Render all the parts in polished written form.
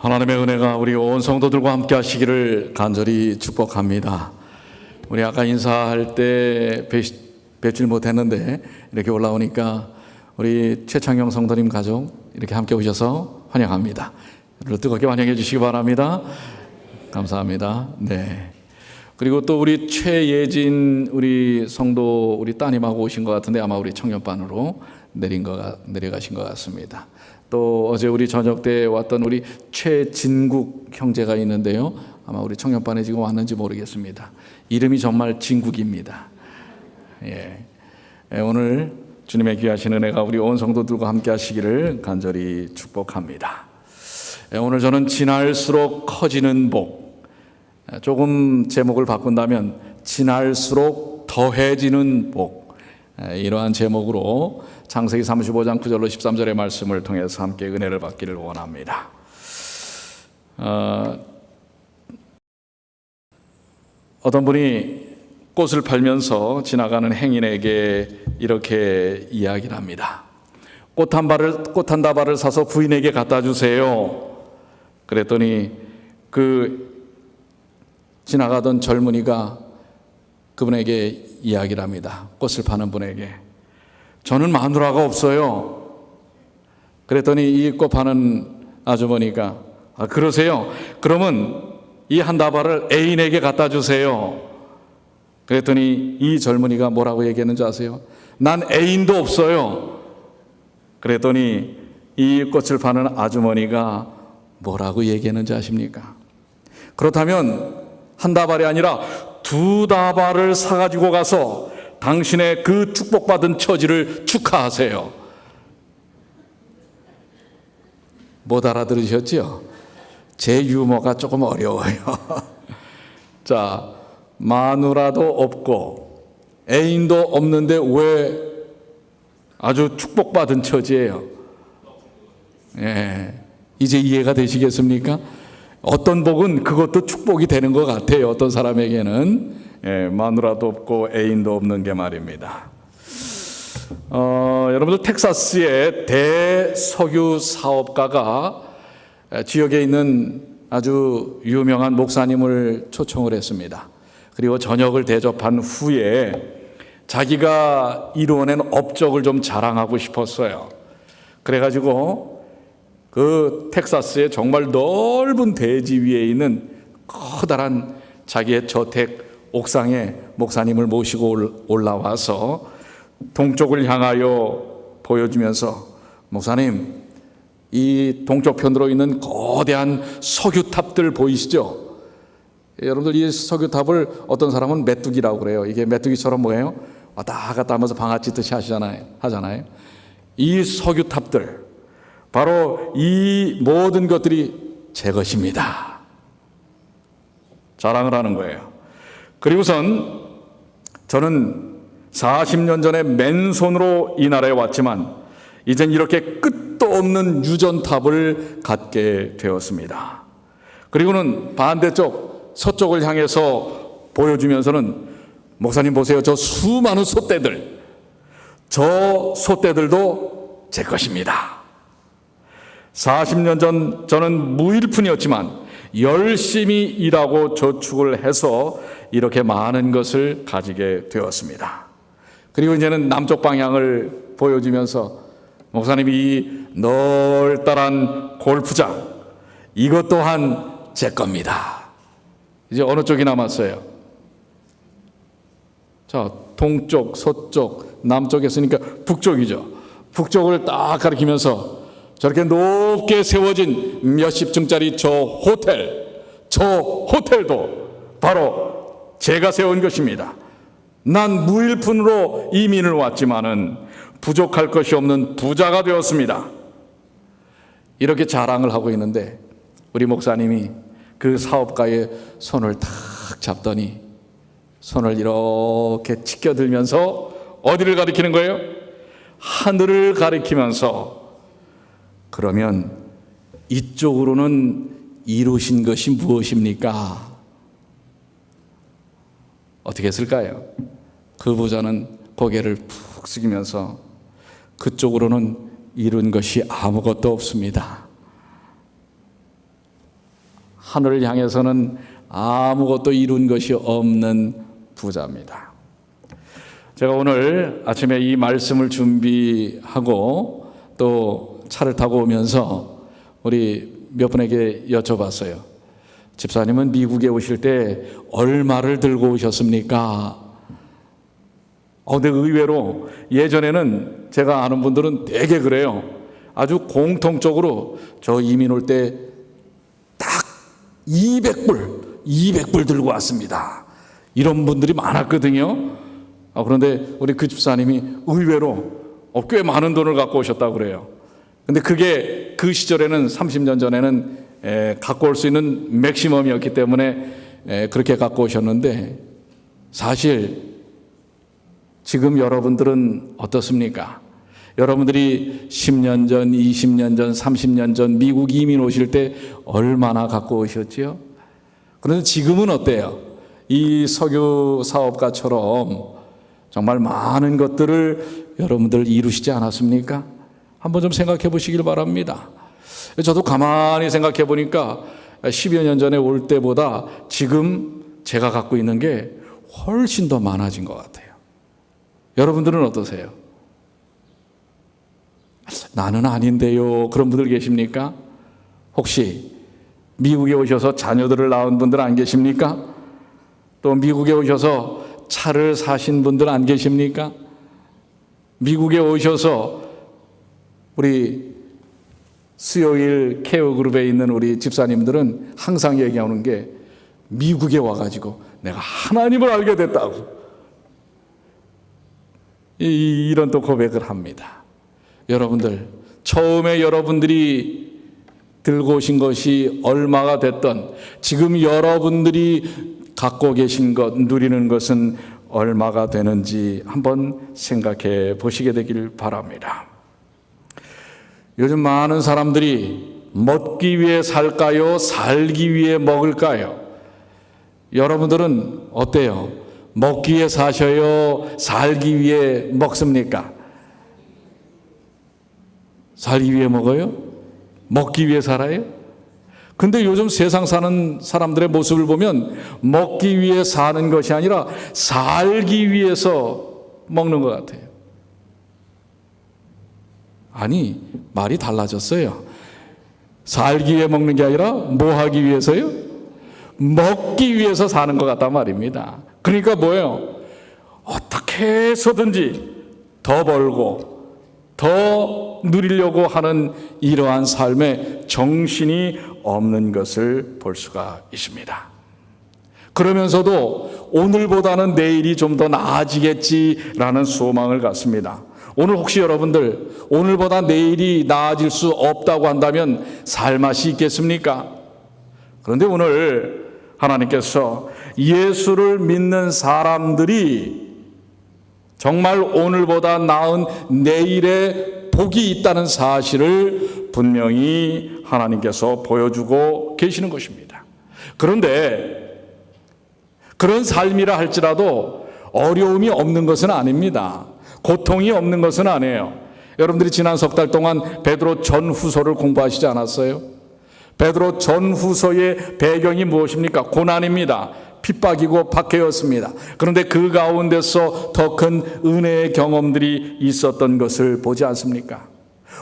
하나님의 은혜가 우리 온 성도들과 함께 하시기를 간절히 축복합니다. 우리 아까 인사할 때 뵙질 못했는데 이렇게 올라오니까 우리 최창영 성도님 가족 이렇게 함께 오셔서 환영합니다. 여러분 뜨겁게 환영해 주시기 바랍니다. 감사합니다. 네. 그리고 또 우리 최예진 우리 성도 우리 따님하고 오신 것 같은데 아마 우리 청년반으로 내려가신 것 같습니다. 또 어제 우리 저녁 때 왔던 우리 최진국 형제가 있는데요. 아마 우리 청년반에 지금 왔는지 모르겠습니다. 이름이 정말 진국입니다. 예. 오늘 주님의 귀하신 은혜가 우리 온 성도들과 함께 하시기를 간절히 축복합니다. 오늘 저는 지날수록 커지는 복, 조금 제목을 바꾼다면 지날수록 더해지는 복, 이러한 제목으로 창세기 35장 9절로 13절의 말씀을 통해서 함께 은혜를 받기를 원합니다. 어떤 분이 꽃을 팔면서 지나가는 행인에게 이렇게 이야기를 합니다. 꽃 한 다발을 사서 부인에게 갖다 주세요. 그랬더니 그 지나가던 젊은이가 그분에게 이야기를 합니다. 꽃을 파는 분에게. 저는 마누라가 없어요. 그랬더니 이 꽃 파는 아주머니가 그러세요? 그러면 이 한 다발을 애인에게 갖다 주세요. 그랬더니 이 젊은이가 뭐라고 얘기했는지 아세요? 난 애인도 없어요. 그랬더니 이 꽃을 파는 아주머니가 뭐라고 얘기했는지 아십니까? 그렇다면 한 다발이 아니라 두 다발을 사가지고 가서 당신의 그 축복받은 처지를 축하하세요. 못 알아들으셨죠? 제 유머가 조금 어려워요. 자, 마누라도 없고 애인도 없는데 왜 아주 축복받은 처지예요? 예, 이제 이해가 되시겠습니까? 어떤 복은 그것도 축복이 되는 것 같아요. 어떤 사람에게는. 예, 마누라도 없고 애인도 없는 게 말입니다. 여러분들 텍사스의 대석유 사업가가 지역에 있는 아주 유명한 목사님을 초청을 했습니다. 그리고 저녁을 대접한 후에 자기가 이루어낸 업적을 좀 자랑하고 싶었어요. 그래가지고 그 텍사스의 정말 넓은 대지 위에 있는 커다란 자기의 저택 옥상에 목사님을 모시고 올라와서 동쪽을 향하여 보여주면서 목사님, 이 동쪽 편으로 있는 거대한 석유탑들 보이시죠? 여러분들 이 석유탑을 어떤 사람은 메뚜기라고 그래요. 이게 메뚜기처럼 뭐예요? 왔다 갔다 하면서 방아찌듯이 하잖아요. 이 석유탑들, 바로 이 모든 것들이 제 것입니다. 자랑을 하는 거예요. 그리고선 저는 40년 전에 맨손으로 이 나라에 왔지만 이젠 이렇게 끝도 없는 유전탑을 갖게 되었습니다. 그리고는 반대쪽 서쪽을 향해서 보여주면서는 목사님 보세요. 저 수많은 솥대들, 저 솥대들도 제 것입니다. 40년 전 저는 무일푼이었지만 열심히 일하고 저축을 해서 이렇게 많은 것을 가지게 되었습니다. 그리고 이제는 남쪽 방향을 보여주면서 목사님이 이 널따란 골프장, 이것 또한 제 겁니다. 이제 어느 쪽이 남았어요? 자, 동쪽, 서쪽, 남쪽에 있으니까 북쪽이죠. 북쪽을 딱 가리키면서 저렇게 높게 세워진 몇십 층짜리 저 호텔도 바로 제가 세운 것입니다. 난 무일푼으로 이민을 왔지만은 부족할 것이 없는 부자가 되었습니다. 이렇게 자랑을 하고 있는데 우리 목사님이 그 사업가의 손을 탁 잡더니 손을 이렇게 치켜들면서 어디를 가리키는 거예요? 하늘을 가리키면서 그러면 이쪽으로는 이루신 것이 무엇입니까? 어떻게 했을까요? 그 부자는 고개를 푹 숙이면서 그쪽으로는 이룬 것이 아무것도 없습니다. 하늘을 향해서는 아무것도 이룬 것이 없는 부자입니다. 제가 오늘 아침에 이 말씀을 준비하고 또 차를 타고 오면서 우리 몇 분에게 여쭤봤어요. 집사님은 미국에 오실 때 얼마를 들고 오셨습니까? 근데 의외로 예전에는 제가 아는 분들은 되게 그래요. 아주 공통적으로 저 이민 올 때 딱 200불 들고 왔습니다. 이런 분들이 많았거든요. 그런데 우리 그 집사님이 의외로 꽤 많은 돈을 갖고 오셨다고 그래요. 근데 그게 그 시절에는 30년 전에는 갖고 올 수 있는 맥시멈이었기 때문에 그렇게 갖고 오셨는데, 사실 지금 여러분들은 어떻습니까? 여러분들이 10년 전, 20년 전, 30년 전 미국 이민 오실 때 얼마나 갖고 오셨지요? 그런데 지금은 어때요? 이 석유 사업가처럼 정말 많은 것들을 여러분들 이루시지 않았습니까? 한번 좀 생각해 보시길 바랍니다. 저도 가만히 생각해 보니까 10여 년 전에 올 때보다 지금 제가 갖고 있는 게 훨씬 더 많아진 것 같아요. 여러분들은 어떠세요? 나는 아닌데요. 그런 분들 계십니까? 혹시 미국에 오셔서 자녀들을 낳은 분들 안 계십니까? 또 미국에 오셔서 차를 사신 분들 안 계십니까? 미국에 오셔서 우리 수요일 케어 그룹에 있는 우리 집사님들은 항상 얘기하는 게 미국에 와가지고 내가 하나님을 알게 됐다고 이런 또 고백을 합니다. 여러분들, 처음에 여러분들이 들고 오신 것이 얼마가 됐던 지금 여러분들이 갖고 계신 것, 누리는 것은 얼마가 되는지 한번 생각해 보시게 되길 바랍니다. 요즘 많은 사람들이 먹기 위해 살까요? 살기 위해 먹을까요? 여러분들은 어때요? 먹기 위해 사셔요? 살기 위해 먹습니까? 살기 위해 먹어요? 먹기 위해 살아요? 근데 요즘 세상 사는 사람들의 모습을 보면 먹기 위해 사는 것이 아니라 살기 위해서 먹는 것 같아요. 아니, 말이 달라졌어요. 살기 위해 먹는 게 아니라 뭐 하기 위해서요? 먹기 위해서 사는 것 같단 말입니다. 그러니까 뭐예요? 어떻게 해서든지 더 벌고 더 누리려고 하는 이러한 삶에 정신이 없는 것을 볼 수가 있습니다. 그러면서도 오늘보다는 내일이 좀 더 나아지겠지라는 소망을 갖습니다. 오늘 혹시 여러분들 오늘보다 내일이 나아질 수 없다고 한다면 살 맛이 있겠습니까? 그런데 오늘 하나님께서 예수를 믿는 사람들이 정말 오늘보다 나은 내일의 복이 있다는 사실을 분명히 하나님께서 보여주고 계시는 것입니다. 그런데 그런 삶이라 할지라도 어려움이 없는 것은 아닙니다. 고통이 없는 것은 아니에요. 여러분들이 지난 석 달 동안 베드로 전후서를 공부하시지 않았어요? 베드로 전후서의 배경이 무엇입니까? 고난입니다. 핍박이고 박해였습니다. 그런데 그 가운데서 더 큰 은혜의 경험들이 있었던 것을 보지 않습니까?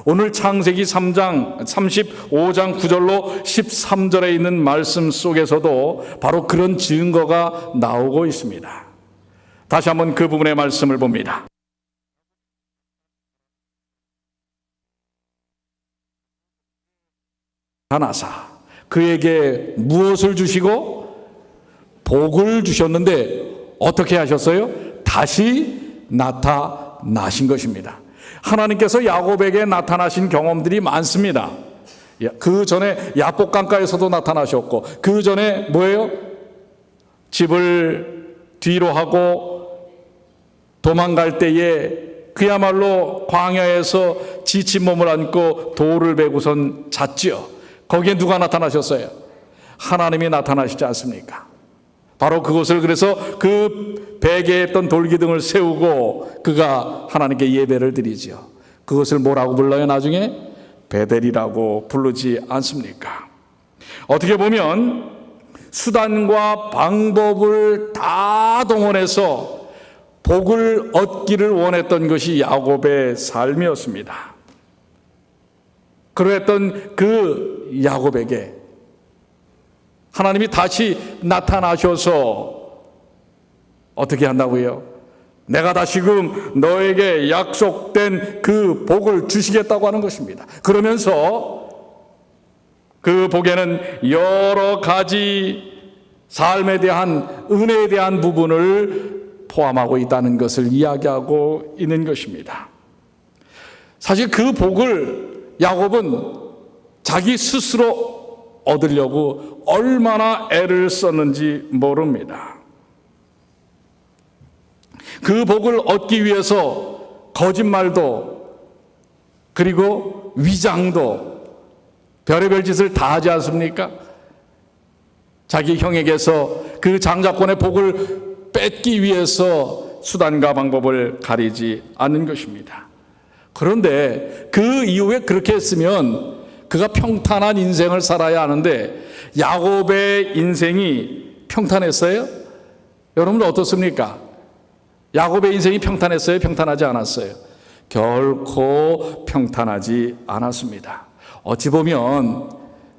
오늘 창세기 3장 35장 9절로 13절에 있는 말씀 속에서도 바로 그런 증거가 나오고 있습니다. 다시 한번 그 부분의 말씀을 봅니다. 나타나사 그에게 무엇을 주시고 복을 주셨는데 어떻게 하셨어요? 다시 나타나신 것입니다. 하나님께서 야곱에게 나타나신 경험들이 많습니다. 그 전에 야복 강가에서도 나타나셨고, 그 전에 뭐예요? 집을 뒤로 하고 도망갈 때에 그야말로 광야에서 지친 몸을 안고 돌을 베고선 잤지요. 거기에 누가 나타나셨어요? 하나님이 나타나시지 않습니까? 바로 그것을, 그래서 그 베개에 있던 돌기둥을 세우고 그가 하나님께 예배를 드리지요. 그것을 뭐라고 불러요? 나중에 베델이라고 부르지 않습니까? 어떻게 보면 수단과 방법을 다 동원해서 복을 얻기를 원했던 것이 야곱의 삶이었습니다. 그러했던 그 야곱에게 하나님이 다시 나타나셔서 어떻게 한다고요? 내가 다시금 너에게 약속된 그 복을 주시겠다고 하는 것입니다. 그러면서 그 복에는 여러 가지 삶에 대한 은혜에 대한 부분을 포함하고 있다는 것을 이야기하고 있는 것입니다. 사실 그 복을 야곱은 자기 스스로 얻으려고 얼마나 애를 썼는지 모릅니다. 그 복을 얻기 위해서 거짓말도 그리고 위장도 별의별 짓을 다 하지 않습니까? 자기 형에게서 그 장자권의 복을 뺏기 위해서 수단과 방법을 가리지 않는 것입니다. 그런데 그 이후에 그렇게 했으면 그가 평탄한 인생을 살아야 하는데 야곱의 인생이 평탄했어요? 여러분 어떻습니까? 야곱의 인생이 평탄했어요? 평탄하지 않았어요? 결코 평탄하지 않았습니다. 어찌 보면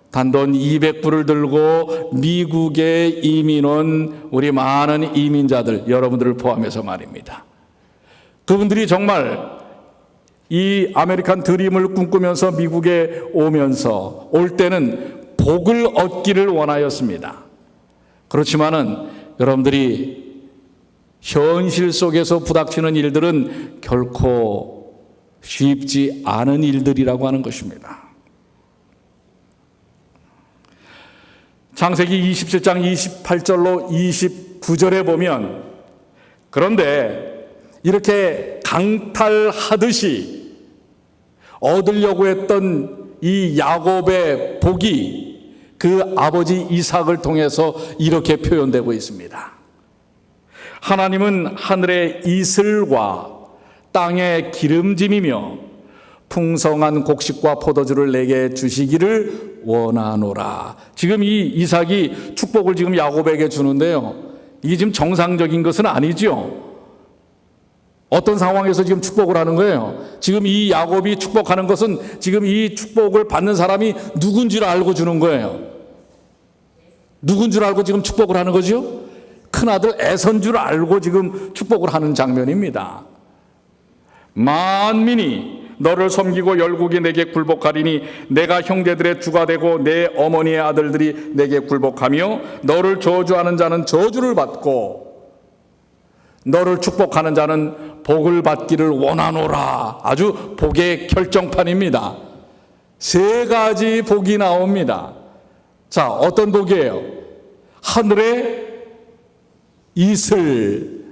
단돈 200불을 들고 미국에 이민 온 우리 많은 이민자들, 여러분들을 포함해서 말입니다. 그분들이 정말 이 아메리칸 드림을 꿈꾸면서 미국에 오면서 올 때는 복을 얻기를 원하였습니다. 그렇지만은 여러분들이 현실 속에서 부닥치는 일들은 결코 쉽지 않은 일들이라고 하는 것입니다. 창세기 27장 28절로 29절에 보면 그런데 이렇게 강탈하듯이 얻으려고 했던 이 야곱의 복이 그 아버지 이삭을 통해서 이렇게 표현되고 있습니다. 하나님은 하늘의 이슬과 땅의 기름짐이며 풍성한 곡식과 포도주를 내게 주시기를 원하노라. 지금 이 이삭이 축복을 지금 야곱에게 주는데요, 이게 지금 정상적인 것은 아니죠. 어떤 상황에서 지금 축복을 하는 거예요? 지금 이 야곱이 축복하는 것은 지금 이 축복을 받는 사람이 누군 줄 알고 주는 거예요. 누군 줄 알고 지금 축복을 하는 거죠? 큰아들 에선 줄 알고 지금 축복을 하는 장면입니다. 만민이 너를 섬기고 열국이 내게 굴복하리니 내가 형제들의 주가 되고 내 어머니의 아들들이 내게 굴복하며 너를 저주하는 자는 저주를 받고 너를 축복하는 자는 복을 받기를 원하노라. 아주 복의 결정판입니다. 세 가지 복이 나옵니다. 자, 어떤 복이에요? 하늘의 이슬,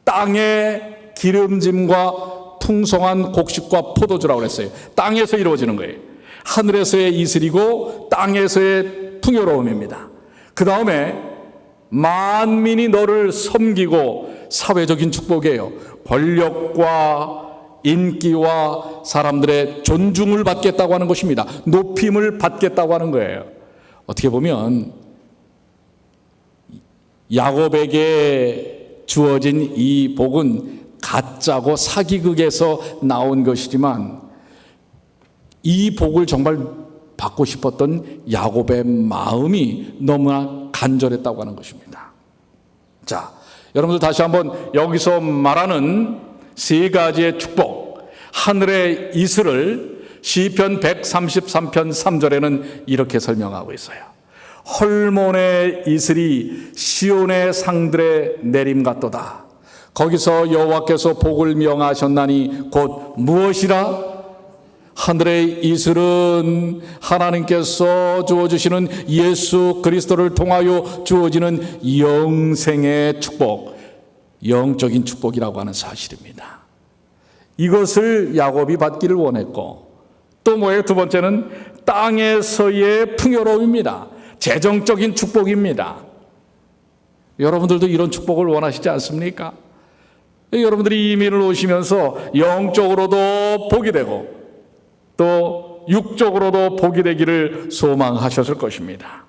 땅의 기름짐과 풍성한 곡식과 포도주라고 했어요. 땅에서 이루어지는 거예요. 하늘에서의 이슬이고 땅에서의 풍요로움입니다. 그 다음에 만민이 너를 섬기고, 사회적인 축복이에요. 권력과 인기와 사람들의 존중을 받겠다고 하는 것입니다. 높임을 받겠다고 하는 거예요. 어떻게 보면 야곱에게 주어진 이 복은 가짜고 사기극에서 나온 것이지만 이 복을 정말 받고 싶었던 야곱의 마음이 너무나 간절했다고 하는 것입니다. 자, 여러분들 다시 한번 여기서 말하는 세 가지의 축복, 하늘의 이슬을 시편 133편 3절에는 이렇게 설명하고 있어요. 헐몬의 이슬이 시온의 상들의 내림 같도다. 거기서 여호와께서 복을 명하셨나니 곧 무엇이라? 하늘의 이슬은 하나님께서 주어주시는 예수 그리스도를 통하여 주어지는 영생의 축복, 영적인 축복이라고 하는 사실입니다. 이것을 야곱이 받기를 원했고, 또 뭐예요? 두 번째는 땅에서의 풍요로움입니다. 재정적인 축복입니다. 여러분들도 이런 축복을 원하시지 않습니까? 여러분들이 이민을 오시면서 영적으로도 복이 되고 또 육적으로도 복이 되기를 소망하셨을 것입니다.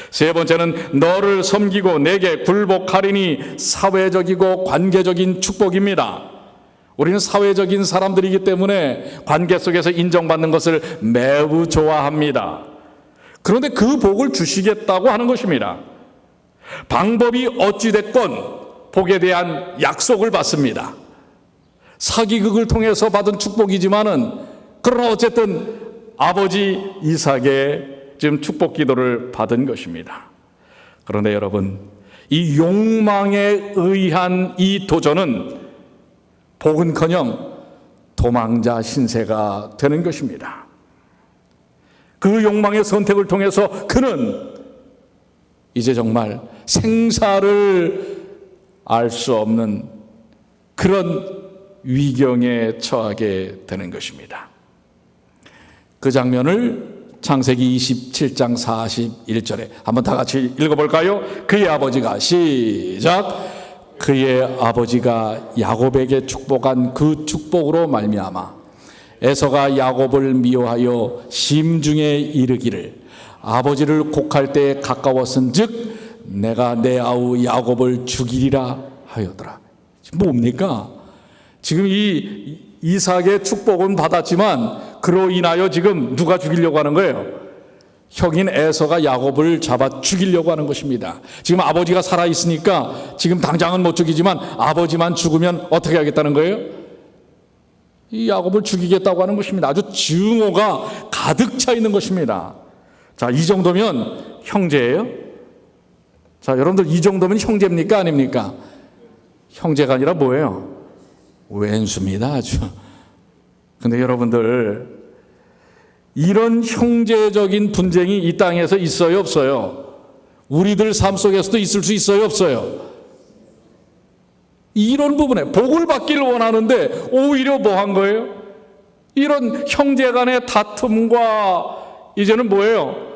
세 번째는 너를 섬기고 내게 굴복하리니 사회적이고 관계적인 축복입니다. 우리는 사회적인 사람들이기 때문에 관계 속에서 인정받는 것을 매우 좋아합니다. 그런데 그 복을 주시겠다고 하는 것입니다. 방법이 어찌됐건 복에 대한 약속을 받습니다. 사기극을 통해서 받은 축복이지만은 그러나 어쨌든 아버지 이삭의 지금 축복 기도를 받은 것입니다. 그런데 여러분, 이 욕망에 의한 이 도전은 복은커녕 도망자 신세가 되는 것입니다. 그 욕망의 선택을 통해서 그는 이제 정말 생사를 알 수 없는 그런 위경에 처하게 되는 것입니다. 그 장면을 창세기 27장 41절에 한번 다 같이 읽어볼까요? 그의 아버지가 시작. 그의 아버지가 야곱에게 축복한 그 축복으로 말미암아 에서가 야곱을 미워하여 심중에 이르기를 아버지를 곡할 때에 가까웠은즉 내가 내 아우 야곱을 죽이리라 하였더라. 뭡니까? 지금 이 이삭의 축복은 받았지만 그로 인하여 지금 누가 죽이려고 하는 거예요? 형인 에서가 야곱을 잡아 죽이려고 하는 것입니다. 지금 아버지가 살아있으니까 지금 당장은 못 죽이지만 아버지만 죽으면 어떻게 하겠다는 거예요? 이 야곱을 죽이겠다고 하는 것입니다. 아주 증오가 가득 차 있는 것입니다. 자, 이 정도면 형제예요? 자, 여러분들 이 정도면 형제입니까? 아닙니까? 형제가 아니라 뭐예요? 왼수입니다, 아주. 근데 여러분들, 이런 형제적인 분쟁이 이 땅에서 있어요, 없어요? 우리들 삶 속에서도 있을 수 있어요, 없어요? 이런 부분에 복을 받기를 원하는데 오히려 뭐 한 거예요? 이런 형제 간의 다툼과 이제는 뭐예요?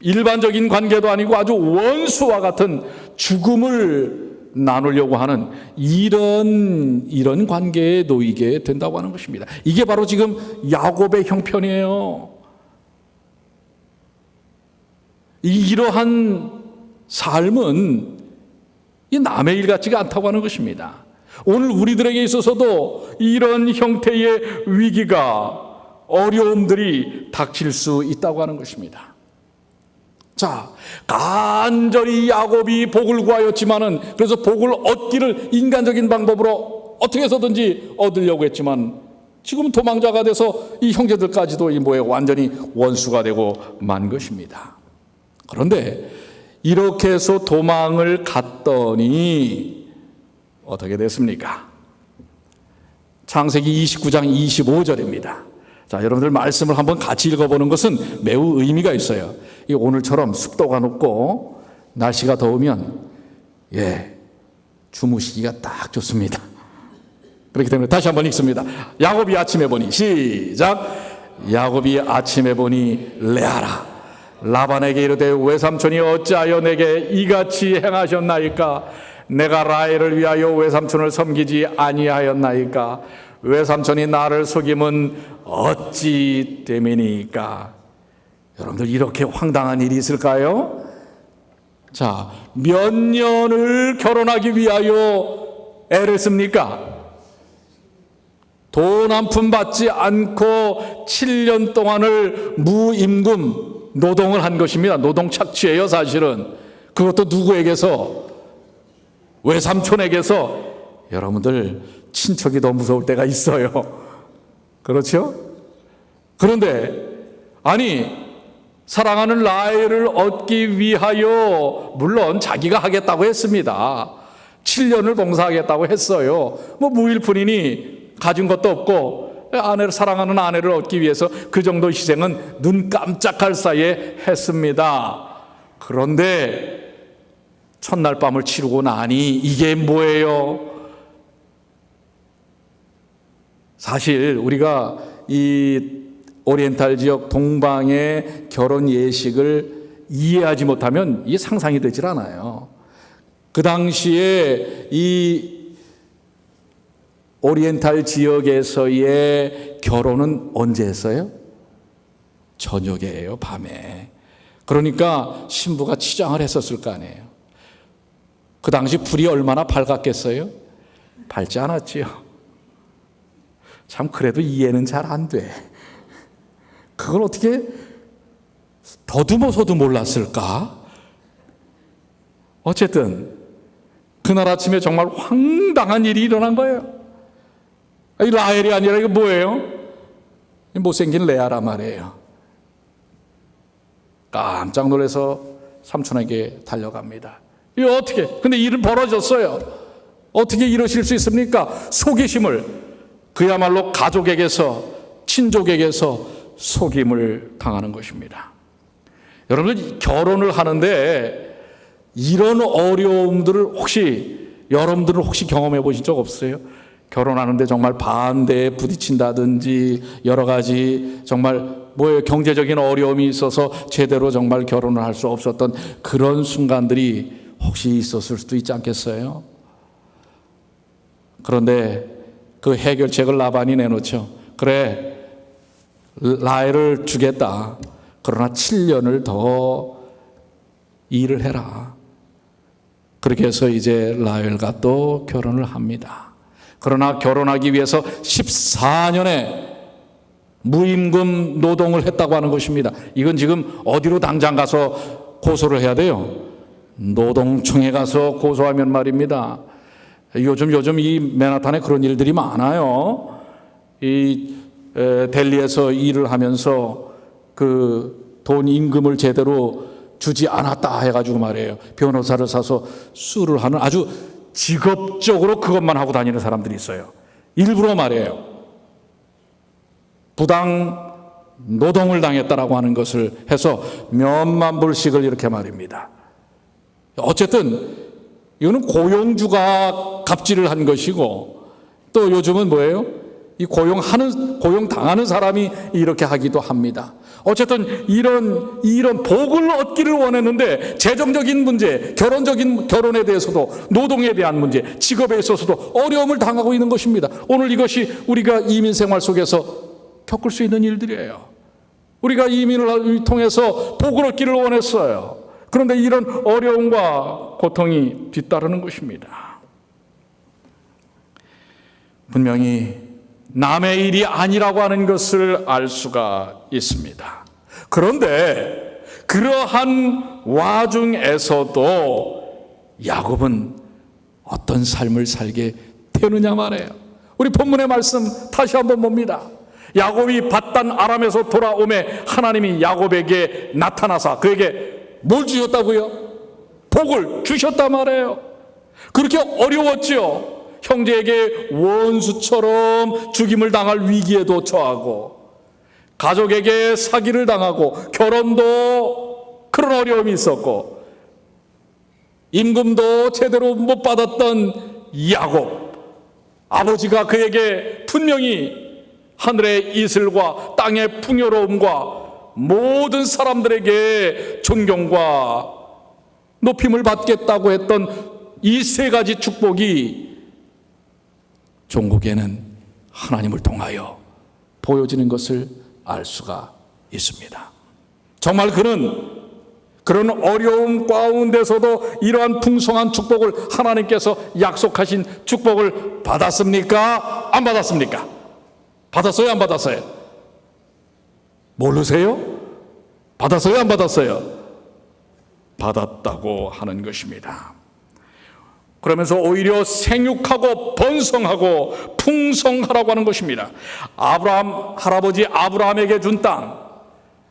일반적인 관계도 아니고 아주 원수와 같은 죽음을 나누려고 하는 이런 관계에 놓이게 된다고 하는 것입니다. 이게 바로 지금 야곱의 형편이에요. 이러한 삶은 이 남의 일 같지가 않다고 하는 것입니다. 오늘 우리들에게 있어서도 이런 형태의 위기가, 어려움들이 닥칠 수 있다고 하는 것입니다. 자, 간절히 야곱이 복을 구하였지만은, 그래서 복을 얻기를 인간적인 방법으로 어떻게 해서든지 얻으려고 했지만 지금은 도망자가 돼서 이 형제들까지도 완전히 원수가 되고 만 것입니다. 그런데 이렇게 해서 도망을 갔더니 어떻게 됐습니까? 창세기 29장 25절입니다. 자, 여러분들 말씀을 한번 같이 읽어보는 것은 매우 의미가 있어요. 오늘처럼 습도가 높고 날씨가 더우면 주무시기가 딱 좋습니다. 그렇기 때문에 다시 한번 읽습니다. 야곱이 아침에 보니 시작. 야곱이 아침에 보니 레아라 라반에게 이르되 외삼촌이 어찌하여 내게 이같이 행하셨나이까? 내가 라헬을 위하여 외삼촌을 섬기지 아니하였나이까? 외삼촌이 나를 속임은 어찌 됨이니까? 여러분들, 이렇게 황당한 일이 있을까요? 자, 몇 년을 결혼하기 위하여 애를 씁니까? 돈 한 푼 받지 않고 7년 동안을 무임금 노동을 한 것입니다. 노동 착취예요, 사실은. 그것도 누구에게서? 외삼촌에게서. 여러분들, 친척이 더 무서울 때가 있어요. 그렇죠? 그런데 사랑하는 라헬을 얻기 위하여 물론 자기가 하겠다고 했습니다. 7년을 봉사하겠다고 했어요. 무일푼이니 가진 것도 없고 사랑하는 아내를 얻기 위해서 그 정도 희생은 눈 깜짝할 사이에 했습니다. 그런데 첫날 밤을 치르고 나니 이게 뭐예요? 사실 우리가 이 오리엔탈 지역 동방의 결혼 예식을 이해하지 못하면 이게 상상이 되질 않아요. 그 당시에 이 오리엔탈 지역에서의 결혼은 언제 했어요? 저녁이에요, 밤에. 그러니까 신부가 치장을 했었을 거 아니에요. 그 당시 불이 얼마나 밝았겠어요? 밝지 않았지요. 참 그래도 이해는 잘 안 돼. 그걸 어떻게 더듬어서도 몰랐을까? 어쨌든 그날 아침에 정말 황당한 일이 일어난 거예요. 이 라헬이 아니라 이거 뭐예요? 못생긴 레아란 말이에요. 깜짝 놀라서 삼촌에게 달려갑니다. 이거 어떻게? 근데 일은 벌어졌어요. 어떻게 이러실 수 있습니까? 속이심을, 그야말로 가족에게서, 친족에게서 속임을 당하는 것입니다. 여러분들 결혼을 하는데 이런 어려움들을 여러분들은 혹시 경험해 보신 적 없어요? 결혼하는데 정말 반대에 부딪힌다든지 여러 가지 정말 경제적인 어려움이 있어서 제대로 정말 결혼을 할 수 없었던 그런 순간들이 혹시 있었을 수도 있지 않겠어요? 그런데 그 해결책을 라반이 내놓죠. 그래, 라헬을 주겠다. 그러나 7년을 더 일을 해라. 그렇게 해서 이제 라헬과 또 결혼을 합니다. 그러나 결혼하기 위해서 14년의 무임금 노동을 했다고 하는 것입니다. 이건 지금 어디로 당장 가서 고소를 해야 돼요? 노동청에 가서 고소하면 말입니다. 요즘 이 맨하탄에 그런 일들이 많아요. 이 델리에서 일을 하면서 그 돈 임금을 제대로 주지 않았다 해가지고 말이에요. 변호사를 사서 수를 하는 아주 직업적으로 그것만 하고 다니는 사람들이 있어요. 일부러 말이에요. 부당 노동을 당했다라고 하는 것을 해서 몇만 불씩을 이렇게 말입니다. 어쨌든 이거는 고용주가 갑질을 한 것이고 또 요즘은 뭐예요? 이 고용 당하는 사람이 이렇게 하기도 합니다. 어쨌든 이런 복을 얻기를 원했는데 재정적인 문제, 결혼에 대해서도 노동에 대한 문제, 직업에 있어서도 어려움을 당하고 있는 것입니다. 오늘 이것이 우리가 이민 생활 속에서 겪을 수 있는 일들이에요. 우리가 이민을 통해서 복을 얻기를 원했어요. 그런데 이런 어려움과 고통이 뒤따르는 것입니다. 분명히 남의 일이 아니라고 하는 것을 알 수가 있습니다. 그런데 그러한 와중에서도 야곱은 어떤 삶을 살게 되느냐 말이에요. 우리 본문의 말씀 다시 한번 봅니다. 야곱이 밧단 아람에서 돌아오매 하나님이 야곱에게 나타나사 그에게 뭘 주셨다고요? 복을 주셨단 말이에요. 그렇게 어려웠지요. 형제에게 원수처럼 죽임을 당할 위기에도 처하고 가족에게 사기를 당하고 결혼도 그런 어려움이 있었고 임금도 제대로 못 받았던 야곱, 아버지가 그에게 분명히 하늘의 이슬과 땅의 풍요로움과 모든 사람들에게 존경과 높임을 받겠다고 했던 이 세 가지 축복이 종국에는 하나님을 통하여 보여지는 것을 알 수가 있습니다. 정말 그는 그런 어려움 가운데서도 이러한 풍성한 축복을 하나님께서 약속하신 축복을 받았습니까? 안 받았습니까? 받았어요? 안 받았어요? 모르세요? 받았어요? 안 받았어요? 받았다고 하는 것입니다. 그러면서 오히려 생육하고 번성하고 풍성하라고 하는 것입니다. 할아버지 아브라함에게 준 땅,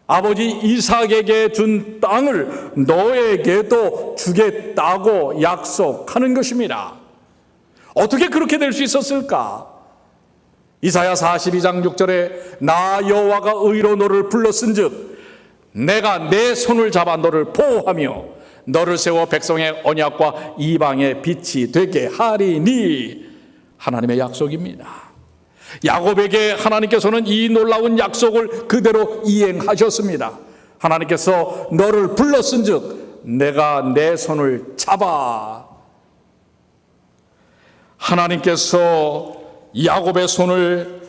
아버지 이삭에게 준 땅을 너에게도 주겠다고 약속하는 것입니다. 어떻게 그렇게 될 수 있었을까? 이사야 42장 6절에 나 여호와가 의로 너를 불렀은즉 내가 내 손을 잡아 너를 보호하며 너를 세워 백성의 언약과 이방의 빛이 되게 하리니 하나님의 약속입니다. 야곱에게 하나님께서는 이 놀라운 약속을 그대로 이행하셨습니다. 하나님께서 너를 불렀은즉 내가 내 손을 잡아. 하나님께서 야곱의 손을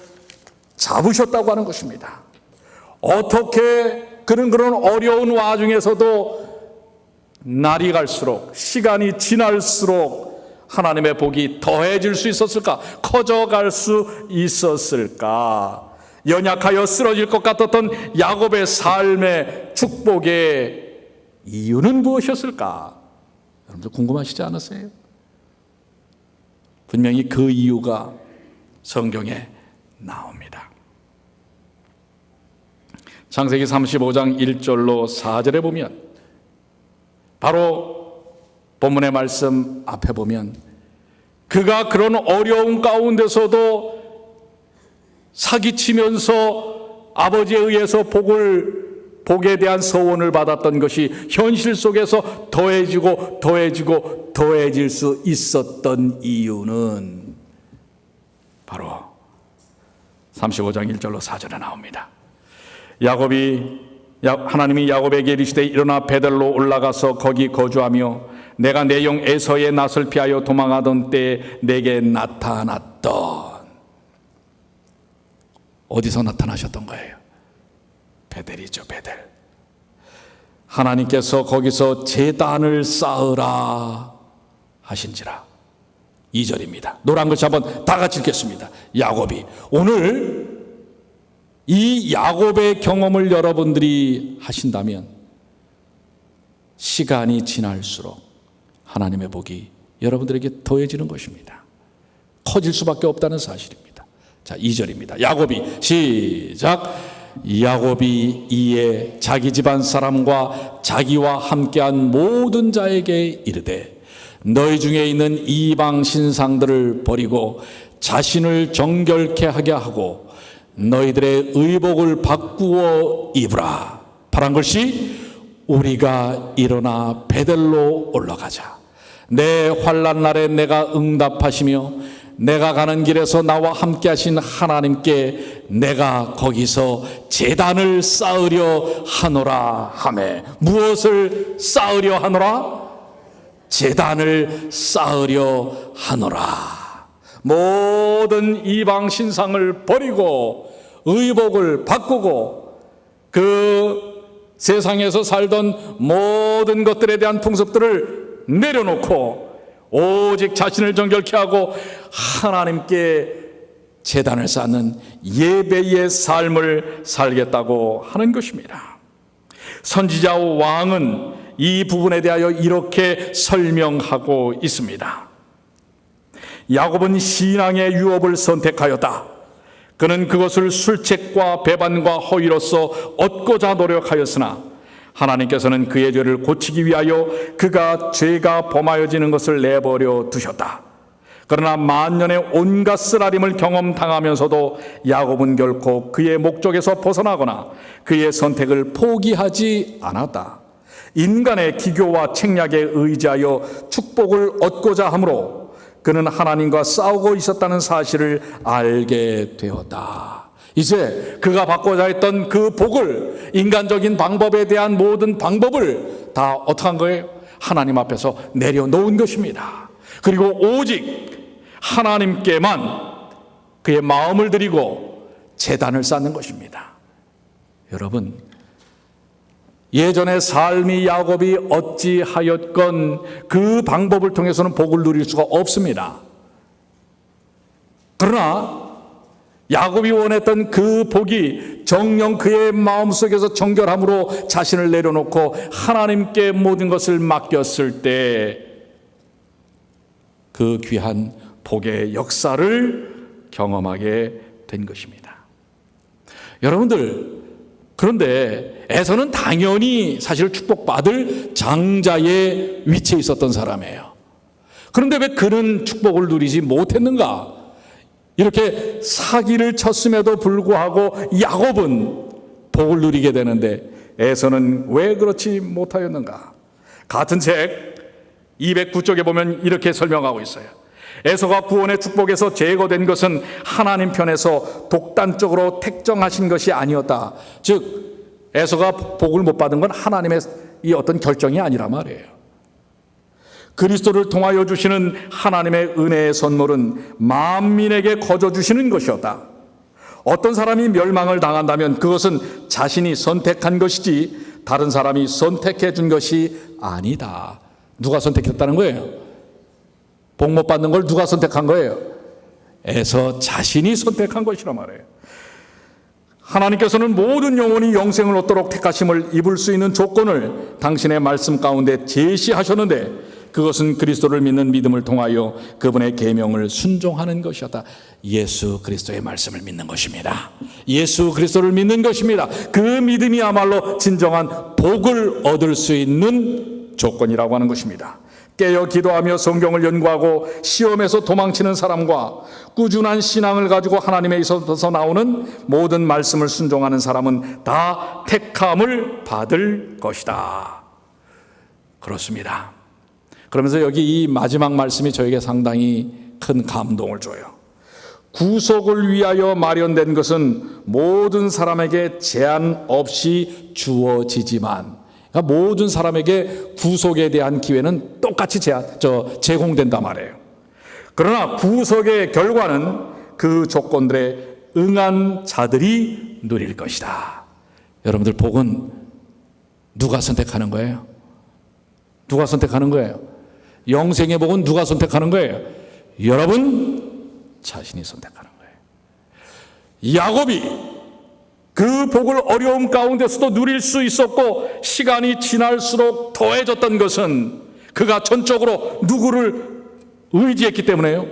잡으셨다고 하는 것입니다. 어떻게 그런 어려운 와중에서도 날이 갈수록, 시간이 지날수록 하나님의 복이 더해질 수 있었을까? 커져갈 수 있었을까? 연약하여 쓰러질 것 같았던 야곱의 삶의 축복의 이유는 무엇이었을까? 여러분들 궁금하시지 않으세요? 분명히 그 이유가 성경에 나옵니다. 창세기 35장 1절로 4절에 보면, 바로 본문의 말씀 앞에 보면, 그가 그런 어려운 가운데서도 사기치면서 아버지에 의해서 복에 대한 서원을 받았던 것이 현실 속에서 더해질 수 있었던 이유는 바로 35장 1절로 4절에 나옵니다. 하나님이 야곱에게 이르시되 일어나 베델로 올라가서 거기 거주하며 내가 내 영 에서의 낯을 피하여 도망하던 때에 내게 나타났던. 어디서 나타나셨던 거예요? 베델이죠, 베델. 하나님께서 거기서 제단을 쌓으라 하신지라. 2절입니다. 노란 글씨 한번 다 같이 읽겠습니다. 야곱이. 오늘 이 야곱의 경험을 여러분들이 하신다면 시간이 지날수록 하나님의 복이 여러분들에게 더해지는 것입니다. 커질 수밖에 없다는 사실입니다. 자, 2절입니다. 야곱이, 시작. 야곱이 이에 자기 집안 사람과 자기와 함께한 모든 자에게 이르되 너희 중에 있는 이방 신상들을 버리고 자신을 정결케 하게 하고 너희들의 의복을 바꾸어 입으라. 파란 글씨, 우리가 일어나 베델로 올라가자. 내 환난 날에 내가 응답하시며 내가 가는 길에서 나와 함께 하신 하나님께 내가 거기서 제단을 쌓으려 하노라 하매. 무엇을 쌓으려 하노라? 제단을 쌓으려 하노라. 모든 이방 신상을 버리고 의복을 바꾸고 그 세상에서 살던 모든 것들에 대한 풍습들을 내려놓고 오직 자신을 정결케 하고 하나님께 제단을 쌓는 예배의 삶을 살겠다고 하는 것입니다. 선지자 왕은 이 부분에 대하여 이렇게 설명하고 있습니다. 야곱은 신앙의 유업을 선택하였다. 그는 그것을 술책과 배반과 허위로서 얻고자 노력하였으나 하나님께서는 그의 죄를 고치기 위하여 그가 죄가 범하여지는 것을 내버려 두셨다. 그러나 만년의 온갖 쓰라림을 경험당하면서도 야곱은 결코 그의 목적에서 벗어나거나 그의 선택을 포기하지 않았다. 인간의 기교와 책략에 의지하여 축복을 얻고자 하므로 그는 하나님과 싸우고 있었다는 사실을 알게 되었다. 이제 그가 받고자 했던 그 복을, 인간적인 방법에 대한 모든 방법을 다 어떻게 한 거예요? 하나님 앞에서 내려놓은 것입니다. 그리고 오직 하나님께만 그의 마음을 드리고 제단을 쌓는 것입니다. 여러분, 예전의 삶이 야곱이 어찌하였건 그 방법을 통해서는 복을 누릴 수가 없습니다. 그러나 야곱이 원했던 그 복이 정녕 그의 마음속에서 정결함으로 자신을 내려놓고 하나님께 모든 것을 맡겼을 때 그 귀한 복의 역사를 경험하게 된 것입니다. 여러분들, 그런데 에서는 당연히 사실 축복받을 장자의 위치에 있었던 사람이에요. 그런데 왜 그는 축복을 누리지 못했는가? 이렇게 사기를 쳤음에도 불구하고 야곱은 복을 누리게 되는데 에서는 왜 그렇지 못하였는가? 같은 책 209쪽에 보면 이렇게 설명하고 있어요. 에서가 구원의 축복에서 제거된 것은 하나님 편에서 독단적으로 택정하신 것이 아니었다. 즉 에서가 복을 못 받은 건 하나님의 이 어떤 결정이 아니라 말이에요. 그리스도를 통하여 주시는 하나님의 은혜의 선물은 만민에게 거저 주시는 것이었다. 어떤 사람이 멸망을 당한다면 그것은 자신이 선택한 것이지 다른 사람이 선택해 준 것이 아니다. 누가 선택했다는 거예요? 복 못 받는 걸 누가 선택한 거예요? 에서 자신이 선택한 것이란 말이에요. 하나님께서는 모든 영혼이 영생을 얻도록 택하심을 입을 수 있는 조건을 당신의 말씀 가운데 제시하셨는데 그것은 그리스도를 믿는 믿음을 통하여 그분의 계명을 순종하는 것이었다. 예수 그리스도의 말씀을 믿는 것입니다. 예수 그리스도를 믿는 것입니다. 그 믿음이야말로 진정한 복을 얻을 수 있는 조건이라고 하는 것입니다. 깨어 기도하며 성경을 연구하고 시험에서 도망치는 사람과 꾸준한 신앙을 가지고 하나님에 있어서 나오는 모든 말씀을 순종하는 사람은 다 택함을 받을 것이다. 그렇습니다. 그러면서 여기 이 마지막 말씀이 저에게 상당히 큰 감동을 줘요. 구속을 위하여 마련된 것은 모든 사람에게 제한 없이 주어지지만, 그러니까 모든 사람에게 구속에 대한 기회는 똑같이 제공된단 말이에요. 그러나 구속의 결과는 그 조건들에 응한 자들이 누릴 것이다. 여러분들 복은 누가 선택하는 거예요? 누가 선택하는 거예요? 영생의 복은 누가 선택하는 거예요? 여러분 자신이 선택하는 거예요. 야곱이 그 복을 어려움 가운데서도 누릴 수 있었고 시간이 지날수록 더해졌던 것은 그가 전적으로 누구를 의지했기 때문에요?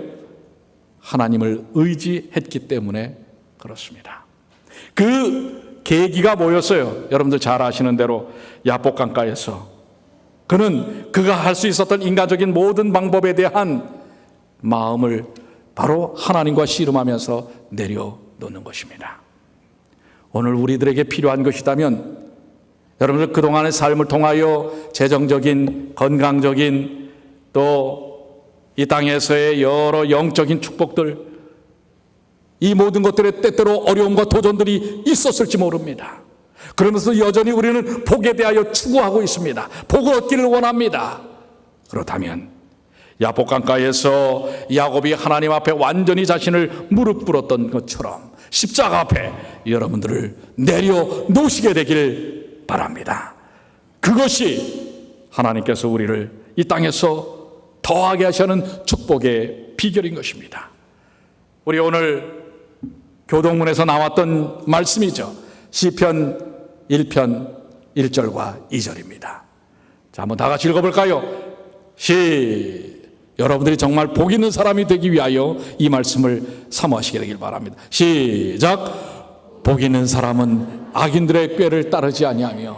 하나님을 의지했기 때문에 그렇습니다. 그 계기가 뭐였어요? 여러분들 잘 아시는 대로 야복강가에서 그가 할 수 있었던 인간적인 모든 방법에 대한 마음을 바로 하나님과 씨름하면서 내려놓는 것입니다. 오늘 우리들에게 필요한 것이라면 여러분들 그동안의 삶을 통하여 재정적인, 건강적인 또 이 땅에서의 여러 영적인 축복들, 이 모든 것들에 때때로 어려움과 도전들이 있었을지 모릅니다. 그러면서 여전히 우리는 복에 대하여 추구하고 있습니다. 복을 얻기를 원합니다. 그렇다면 야복강가에서 야곱이 하나님 앞에 완전히 자신을 무릎 꿇었던 것처럼 십자가 앞에 여러분들을 내려놓으시게 되길 바랍니다. 그것이 하나님께서 우리를 이 땅에서 더하게 하시는 축복의 비결인 것입니다. 우리 오늘 교동문에서 나왔던 말씀이죠. 시편 1편 1절과 2절입니다. 자, 한번 다 같이 읽어볼까요? 여러분들이 정말 복 있는 사람이 되기 위하여 이 말씀을 사모하시게 되길 바랍니다. 시작. 복 있는 사람은 악인들의 꾀를 따르지 아니하며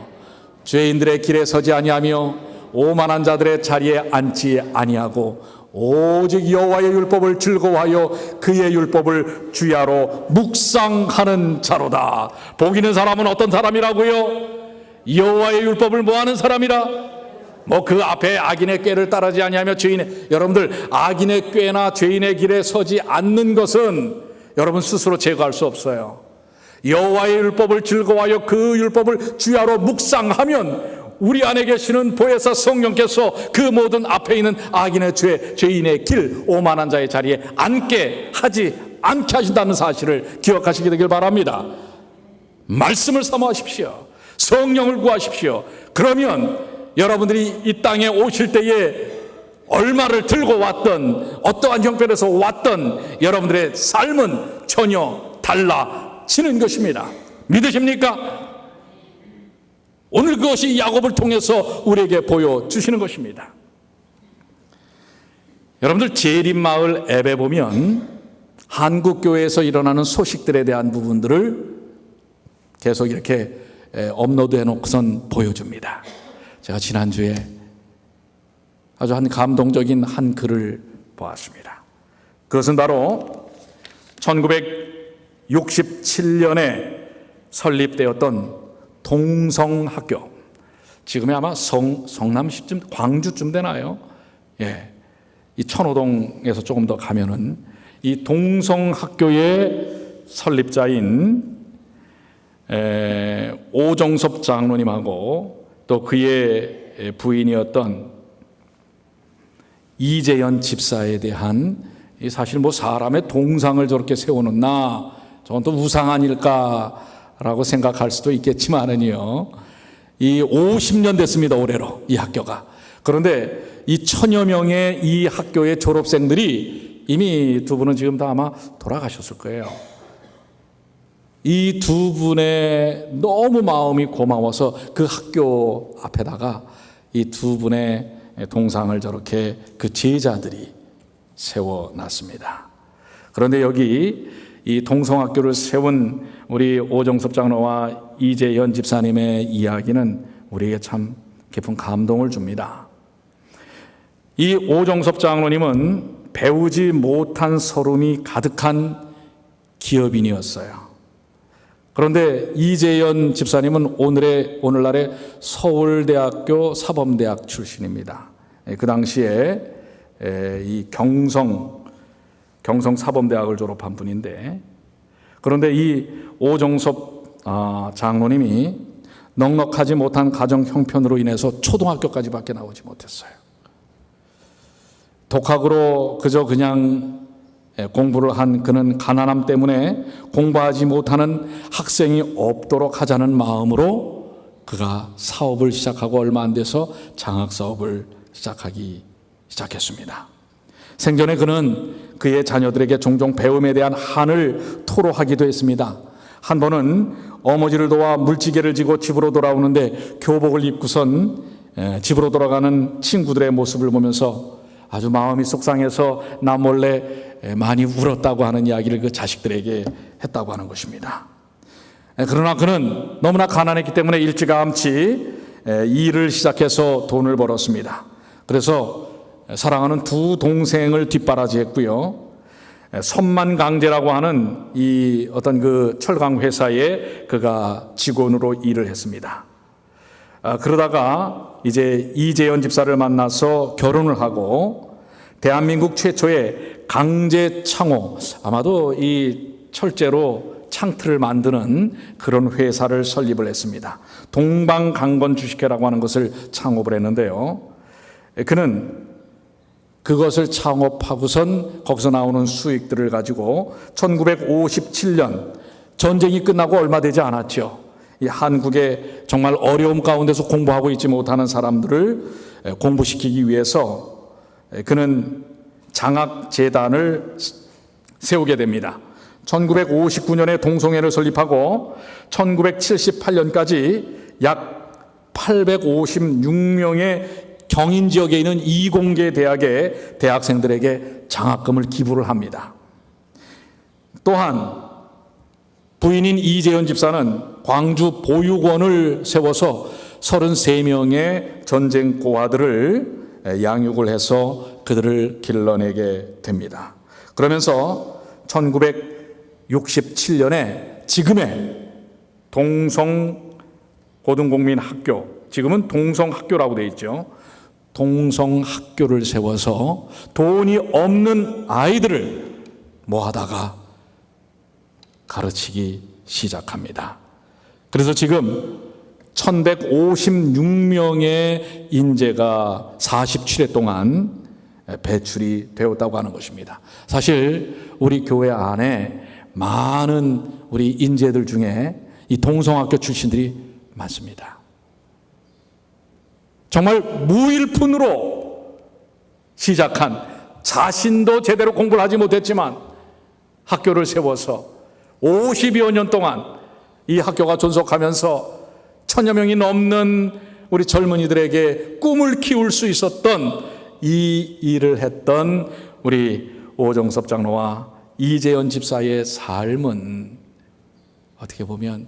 죄인들의 길에 서지 아니하며 오만한 자들의 자리에 앉지 아니하고 오직 여호와의 율법을 즐거워하여 그의 율법을 주야로 묵상하는 자로다. 복 있는 사람은 어떤 사람이라고요? 여호와의 율법을 뭐하는 사람이라? 그 앞에 악인의 꾀를 따르지 아니하며 여러분들 악인의 꾀나 죄인의 길에 서지 않는 것은 여러분 스스로 제거할 수 없어요. 여호와의 율법을 즐거워하여 그 율법을 주야로 묵상하면 우리 안에 계시는 보혜사 성령께서 그 모든 앞에 있는 악인의 죄, 죄인의 길, 오만한 자의 자리에 앉게 하신다는 사실을 기억하시게 되길 바랍니다. 말씀을 사모하십시오. 성령을 구하십시오. 그러면 여러분들이 이 땅에 오실 때에 얼마를 들고 왔던 어떠한 형편에서 왔던 여러분들의 삶은 전혀 달라지는 것입니다. 믿으십니까? 오늘 그것이 야곱을 통해서 우리에게 보여주시는 것입니다. 여러분들 재림마을 앱에 보면 한국교회에서 일어나는 소식들에 대한 부분들을 계속 이렇게 업로드해 놓고선 보여줍니다. 제가 지난주에 아주 감동적인 한 글을 보았습니다. 그것은 바로 1967년에 설립되었던 동성학교, 지금이 아마 성남시쯤, 광주쯤 되나요? 이 천호동에서 조금 더 가면은 이 동성학교의 설립자인 오정섭 장로님하고 또 그의 부인이었던 이재현 집사에 대한 사실 사람의 동상을 저렇게 세워놓나 저건 또 우상 아닐까라고 생각할 수도 있겠지만은요, 이 50년 됐습니다, 올해로 이 학교가. 그런데 이 1000여 명의 이 학교의 졸업생들이 이미 두 분은 지금 다 아마 돌아가셨을 거예요. 이 두 분의 너무 마음이 고마워서 그 학교 앞에다가 이 두 분의 동상을 저렇게 그 제자들이 세워놨습니다. 그런데 여기 이 동성학교를 세운 우리 오정섭 장로와 이재현 집사님의 이야기는 우리에게 참 깊은 감동을 줍니다. 이 오정섭 장로님은 배우지 못한 서름이 가득한 기업인이었어요. 그런데 이재현 집사님은 오늘날의 서울대학교 사범대학 출신입니다. 그 당시에 이 경성 사범대학을 졸업한 분인데, 그런데 이 오정섭 장로님이 넉넉하지 못한 가정 형편으로 인해서 초등학교까지밖에 나오지 못했어요. 독학으로 그냥 공부를 한 그는 가난함 때문에 공부하지 못하는 학생이 없도록 하자는 마음으로 그가 사업을 시작하고 얼마 안 돼서 장학사업을 시작했습니다. 생전에 그는 그의 자녀들에게 종종 배움에 대한 한을 토로하기도 했습니다. 한 번은 어머니를 도와 물지개를 지고 집으로 돌아오는데 교복을 입고선 집으로 돌아가는 친구들의 모습을 보면서 아주 마음이 속상해서 나 몰래 많이 울었다고 하는 이야기를 그 자식들에게 했다고 하는 것입니다. 그러나 그는 너무나 가난했기 때문에 일찌감치 일을 시작해서 돈을 벌었습니다. 그래서 사랑하는 두 동생을 뒷바라지했고요, 선만강제라고 하는 이 어떤 그 철강 회사에 그가 직원으로 일을 했습니다. 그러다가 이제 이재현 집사를 만나서 결혼을 하고 대한민국 최초의 강제 창호, 아마도 이 철제로 창틀을 만드는 그런 회사를 설립을 했습니다. 동방강건 주식회라고 하는 것을 창업을 했는데요, 그는 그것을 창업하고선 거기서 나오는 수익들을 가지고 1957년 전쟁이 끝나고 얼마 되지 않았죠. 이 한국의 정말 어려움 가운데서 공부하고 있지 못하는 사람들을 공부시키기 위해서 그는 장학재단을 세우게 됩니다. 1959년에 동성회를 설립하고 1978년까지 약 856명의 경인 지역에 있는 이공계 대학의 대학생들에게 장학금을 기부를 합니다. 또한 부인인 이재현 집사는 광주 보육원을 세워서 33명의 전쟁 고아들을 양육을 해서 그들을 길러내게 됩니다. 그러면서 1967년에 지금의 동성고등국민학교, 지금은 동성학교라고 되어 있죠, 동성학교를 세워서 돈이 없는 아이들을 모아다가 가르치기 시작합니다. 그래서 지금 1156명의 인재가 47회 동안 배출이 되었다고 하는 것입니다. 사실 우리 교회 안에 많은 우리 인재들 중에 이 동성학교 출신들이 많습니다. 정말 무일푼으로 시작한, 자신도 제대로 공부를 하지 못했지만 학교를 세워서 50여 년 동안 이 학교가 존속하면서 1000여 명이 넘는 우리 젊은이들에게 꿈을 키울 수 있었던 이 일을 했던 우리 오정섭 장로와 이재현 집사의 삶은 어떻게 보면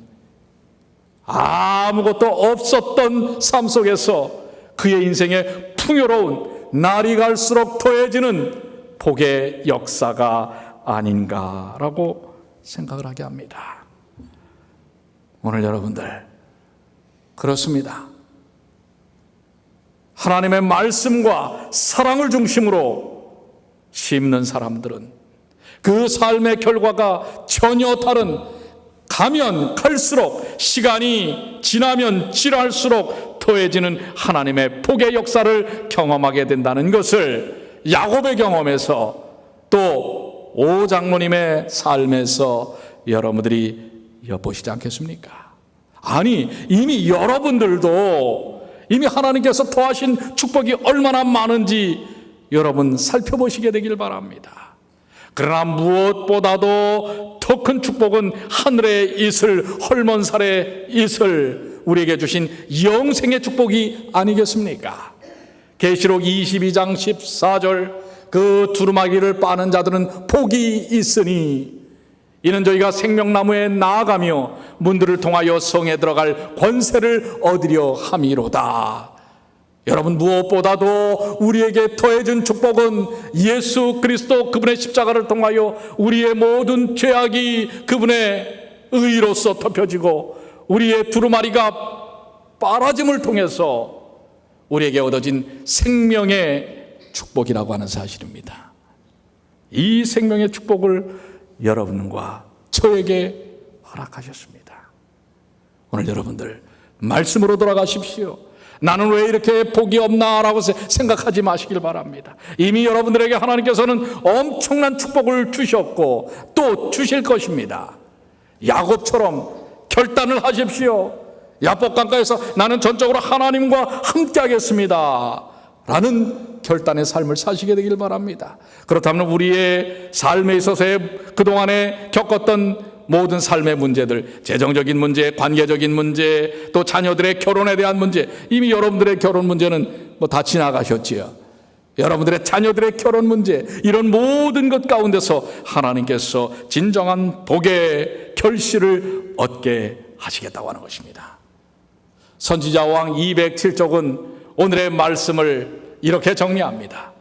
아무것도 없었던 삶 속에서 그의 인생에 풍요로운, 날이 갈수록 더해지는 복의 역사가 아닌가라고 생각을 하게 합니다. 오늘 여러분들, 그렇습니다. 하나님의 말씀과 사랑을 중심으로 심는 사람들은 그 삶의 결과가 전혀 다른, 가면 갈수록, 시간이 지나면 지날수록 더해지는 하나님의 복의 역사를 경험하게 된다는 것을 야곱의 경험에서 또 오 장로님의 삶에서 여러분들이 엿보시지 않겠습니까? 아니, 이미 여러분들도 이미 하나님께서 더하신 축복이 얼마나 많은지 여러분 살펴보시게 되길 바랍니다. 그러나 무엇보다도 더 큰 축복은 하늘의 이슬, 헐몬살의 이슬, 우리에게 주신 영생의 축복이 아니겠습니까? 계시록 22장 14절, 그 두루마기를 빠는 자들은 복이 있으니 이는 저희가 생명나무에 나아가며 문들을 통하여 성에 들어갈 권세를 얻으려 함이로다. 여러분, 무엇보다도 우리에게 더해준 축복은 예수 그리스도 그분의 십자가를 통하여 우리의 모든 죄악이 그분의 의로서 덮여지고 우리의 두루마리가 빨아짐을 통해서 우리에게 얻어진 생명의 축복이라고 하는 사실입니다. 이 생명의 축복을 여러분과 저에게 허락하셨습니다. 오늘 여러분들 말씀으로 돌아가십시오. 나는 왜 이렇게 복이 없나라고 생각하지 마시길 바랍니다. 이미 여러분들에게 하나님께서는 엄청난 축복을 주셨고 또 주실 것입니다. 야곱처럼 결단을 하십시오. 야복강가에서 나는 전적으로 하나님과 함께 하겠습니다 라는 결단의 삶을 사시게 되길 바랍니다. 그렇다면 우리의 삶에 있어서의 그동안에 겪었던 모든 삶의 문제들, 재정적인 문제, 관계적인 문제, 또 자녀들의 결혼에 대한 문제, 이미 여러분들의 결혼 문제는 다 지나가셨지요. 여러분들의 자녀들의 결혼 문제, 이런 모든 것 가운데서 하나님께서 진정한 복의 결실을 얻게 하시겠다고 하는 것입니다. 선지자왕 207쪽은 오늘의 말씀을 이렇게 정리합니다.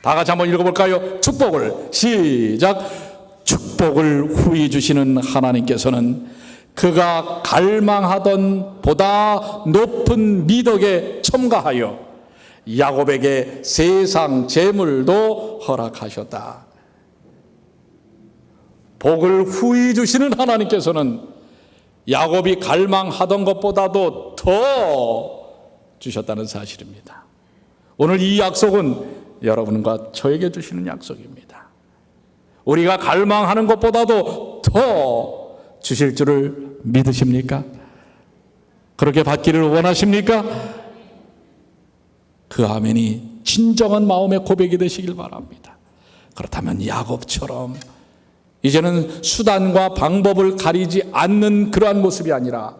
다 같이 한번 읽어볼까요? 축복을 시작. 축복을 후히 주시는 하나님께서는 그가 갈망하던 보다 높은 미덕에 첨가하여 야곱에게 세상 재물도 허락하셨다. 복을 후히 주시는 하나님께서는 야곱이 갈망하던 것보다도 더 주셨다는 사실입니다. 오늘 이 약속은 여러분과 저에게 주시는 약속입니다. 우리가 갈망하는 것보다도 더 주실 줄을 믿으십니까? 그렇게 받기를 원하십니까? 그 아멘이 진정한 마음의 고백이 되시길 바랍니다. 그렇다면 야곱처럼 이제는 수단과 방법을 가리지 않는 그러한 모습이 아니라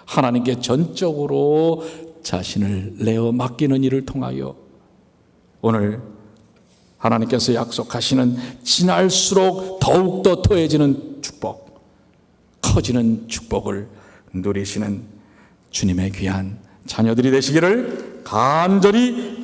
하나님께 전적으로 자신을 내어 맡기는 일을 통하여 오늘 하나님께서 약속하시는 지날수록 더욱더 더해지는 축복, 커지는 축복을 누리시는 주님의 귀한 자녀들이 되시기를 간절히